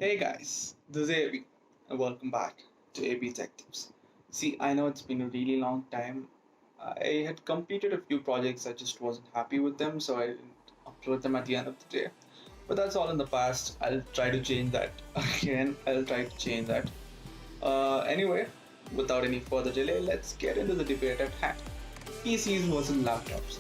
Hey guys, this is AB and welcome back to AB Tech Tips. See, I know it's been a really long time. I had completed a few projects, I just wasn't happy with them, so I didn't upload them at the end of the day. But that's all in the past. I'll try to change that again. I'll try to change that. Anyway, without any further delay, let's get into the debate at hand. PCs versus laptops.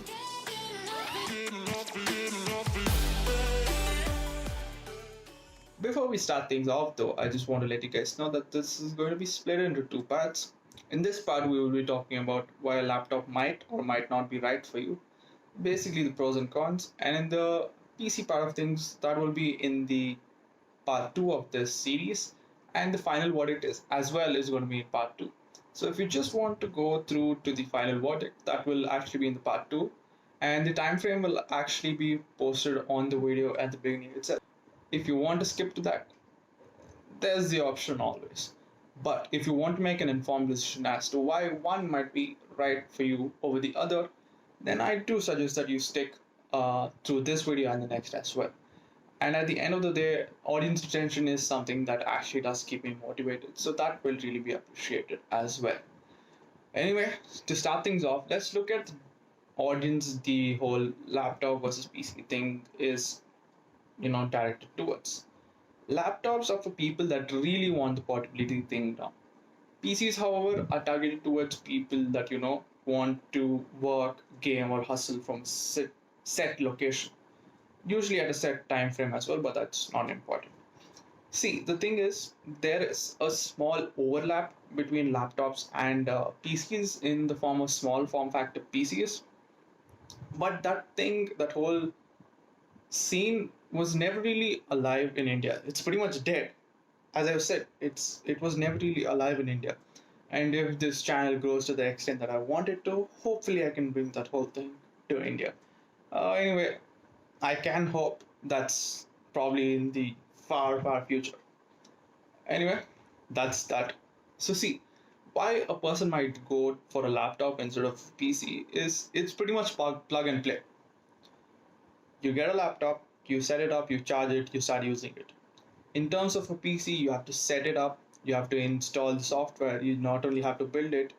Before we start things off, though, I just want to let you guys know that this is going to be split into two parts. In this part, we will be talking about why a laptop might or might not be right for you, basically the pros and cons. And in the PC part of things, that will be in the part two of this series, and the final verdict is as well is going to be in part two. So if you just want to go through to the final verdict, that will actually be in the part two, and the time frame will actually be posted on the video at the beginning itself. If you want to skip to that, there's the option always. But if you want to make an informed decision as to why one might be right for you over the other, then I do suggest that you stick through this video and the next as well. And at the end of the day, audience retention is something that actually does keep me motivated. So that will really be appreciated as well. Anyway, to start things off, let's look at the audience the whole laptop versus PC thing is, directed towards. Laptops are for people that really want the portability thing down. PCs, however, are targeted towards people that want to work, game, or hustle from set location. Usually at a set time frame as well, but that's not important. See, the thing is, there is a small overlap between laptops and PCs in the form of small form factor PCs. But that whole scene was never really alive in India. It's pretty much dead. As I've said, it was never really alive in India. And if this channel grows to the extent that I want it to, hopefully I can bring that whole thing to India. Anyway, I can hope that's probably in the far, far future. Anyway, that's that. So see, why a person might go for a laptop instead of PC is it's pretty much plug and play. You get a laptop, you set it up, you charge it, you start using it. In terms of a PC, you have to set it up, you have to install the software, you not only have to build it,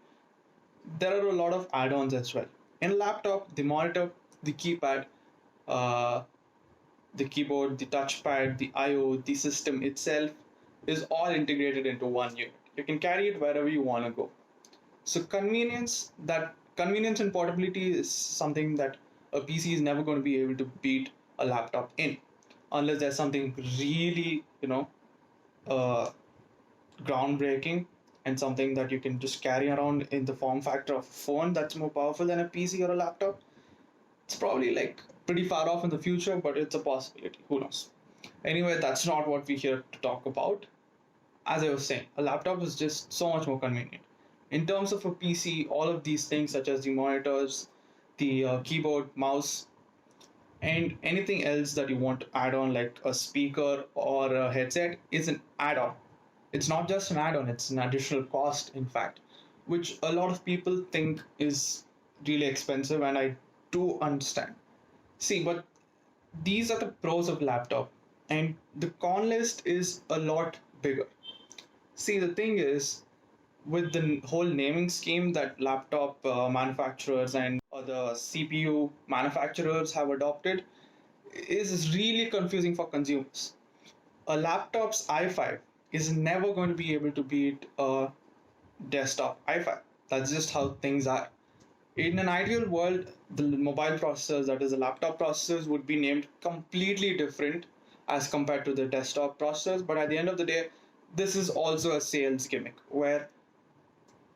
there are a lot of add-ons as well. In a laptop, the monitor, the keypad, uh, the keyboard, the touchpad, the I/O, the system itself is all integrated into one unit. You can carry it wherever you want to go. So convenience and portability is something that a PC is never going to be able to beat a laptop in, unless there's something really uh, groundbreaking and something that you can just carry around in the form factor of a phone that's more powerful than a PC or a laptop. It's probably like pretty far off in the future, but it's a possibility. Who knows? Anyway, that's not what we're here to talk about. As I was saying, a laptop is just so much more convenient. In terms of a PC, all of these things, such as the monitors, the keyboard, mouse, and anything else that you want to add on, like a speaker or a headset, is an add on. It's not just an add on, it's an additional cost, in fact, which a lot of people think is really expensive, and I do understand. See, but these are the pros of laptop, and the con list is a lot bigger. See, the thing is, with the whole naming scheme that laptop manufacturers and the CPU manufacturers have adopted, is really confusing for consumers. A laptop's i5 is never going to be able to beat a desktop i5. That's just how things are. In an ideal world, the mobile processors, that is the laptop processors, would be named completely different as compared to the desktop processors. But at the end of the day, this is also a sales gimmick where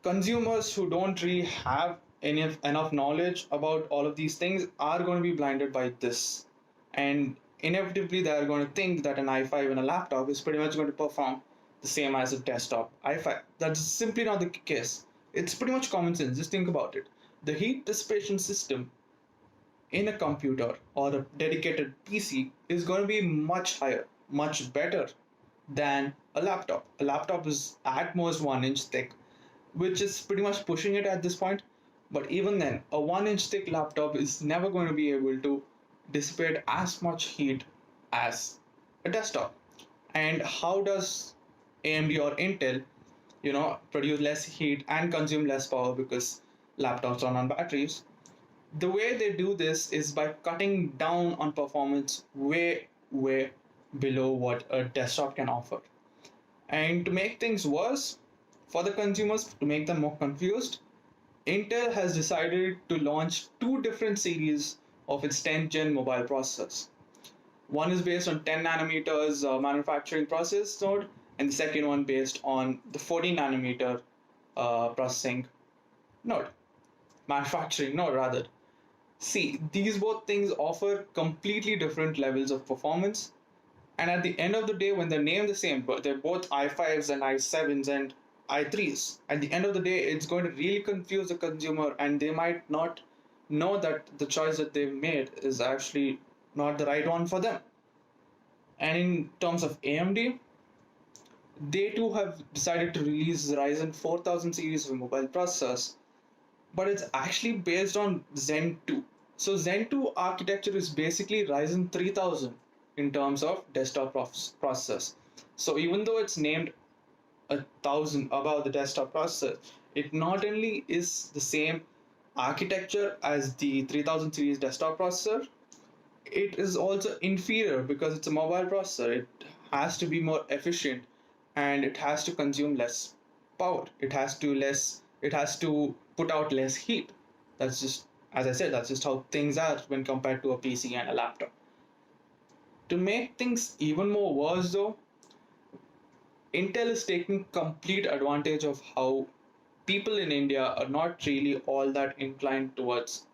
consumers who don't really have enough knowledge about all of these things are going to be blinded by this. And inevitably, they are going to think that an i5 in a laptop is pretty much going to perform the same as a desktop i5. That's simply not the case. It's pretty much common sense. Just think about it. The heat dissipation system in a computer or a dedicated PC is going to be much higher, much better than a laptop. A laptop is at most 1 inch thick, which is pretty much pushing it at this point. But even then, a 1 inch thick laptop is never going to be able to dissipate as much heat as a desktop. And how does AMD or Intel, produce less heat and consume less power because laptops run on batteries? The way they do this is by cutting down on performance way below what a desktop can offer. And to make things worse for the consumers, to make them more confused, Intel has decided to launch two different series of its 10th gen mobile processors. One is based on 10 nanometers manufacturing process node, and the second one based on the 14 nanometer processing node, manufacturing node rather. See, these both things offer completely different levels of performance, and at the end of the day, when they're named the same, but they're both i5s and i7s and i3s, at the end of the day, it's going to really confuse the consumer, and they might not know that the choice that they've made is actually not the right one for them. And in terms of AMD, they too have decided to release Ryzen 4000 series of mobile processors, but it's actually based on Zen 2. So Zen 2 architecture is basically Ryzen 3000 in terms of desktop processors. So even though it's named 1000 above the desktop processor, it not only is the same architecture as the 3000 series desktop processor, it is also inferior because it's a mobile processor. It has to be more efficient and it has to consume less power. It has to put out less heat. That's just, as I said, that's just how things are when compared to a PC and a laptop. To make things even more worse though, Intel is taking complete advantage of how people in India are not really all that inclined towards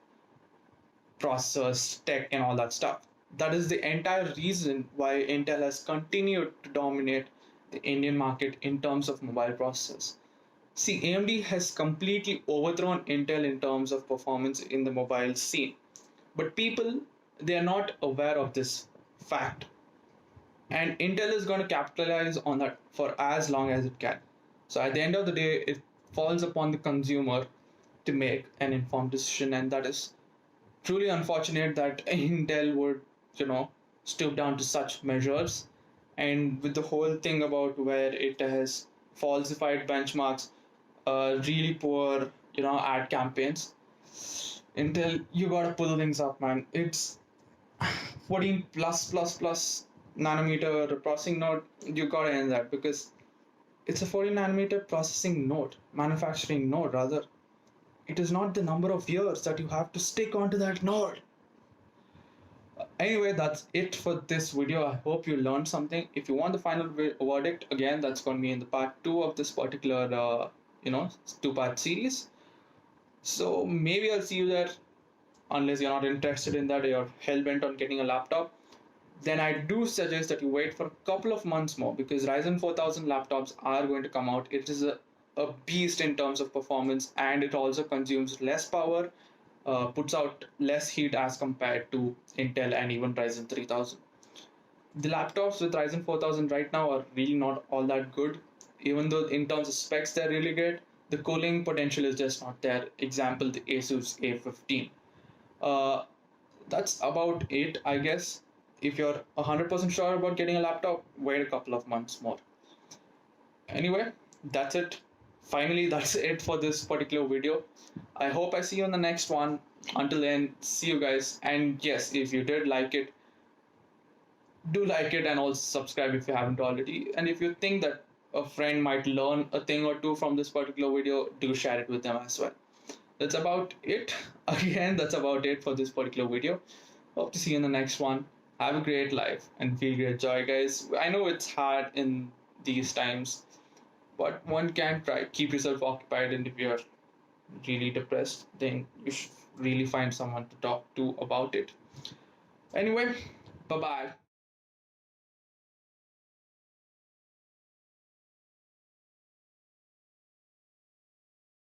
processors, tech, and all that stuff. That is the entire reason why Intel has continued to dominate the Indian market in terms of mobile processors. See, AMD has completely overthrown Intel in terms of performance in the mobile scene. But people, they are not aware of this fact. And Intel is going to capitalize on that for as long as it can. So at the end of the day, it falls upon the consumer to make an informed decision, and that is truly unfortunate that Intel would, stoop down to such measures. And with the whole thing about where it has falsified benchmarks, really poor, ad campaigns, Intel, you gotta pull things up, man. It's 14 plus nanometer processing node. You gotta end that because it's a 14 nanometer processing node, manufacturing node rather. It is not the number of years that you have to stick onto that node. Anyway, that's it for this video. I hope you learned something. If you want the final verdict, again, that's going to be in the part 2 of this particular, two-part series. So maybe I'll see you there, unless you're not interested in that, you're hell-bent on getting a laptop. Then I do suggest that you wait for a couple of months more because Ryzen 4000 laptops are going to come out. It is a beast in terms of performance, and it also consumes less power, puts out less heat as compared to Intel and even Ryzen 3000. The laptops with Ryzen 4000 right now are really not all that good. Even though in terms of specs they're really good, the cooling potential is just not there. Example, the Asus A15. Uh, that's about it, I guess. If you're 100% sure about getting a laptop, wait a couple of months more. Anyway, that's it. Finally, that's it for this particular video. I hope I see you on the next one. Until then, see you guys. And yes, if you did like it, do like it and also subscribe if you haven't already. And if you think that a friend might learn a thing or two from this particular video, do share it with them as well. That's about it. Again, that's about it for this particular video. Hope to see you in the next one. Have a great life and feel great joy, guys. I know it's hard in these times, but one can try. Keep yourself occupied, and if you're really depressed, then you should really find someone to talk to about it. Anyway, bye bye.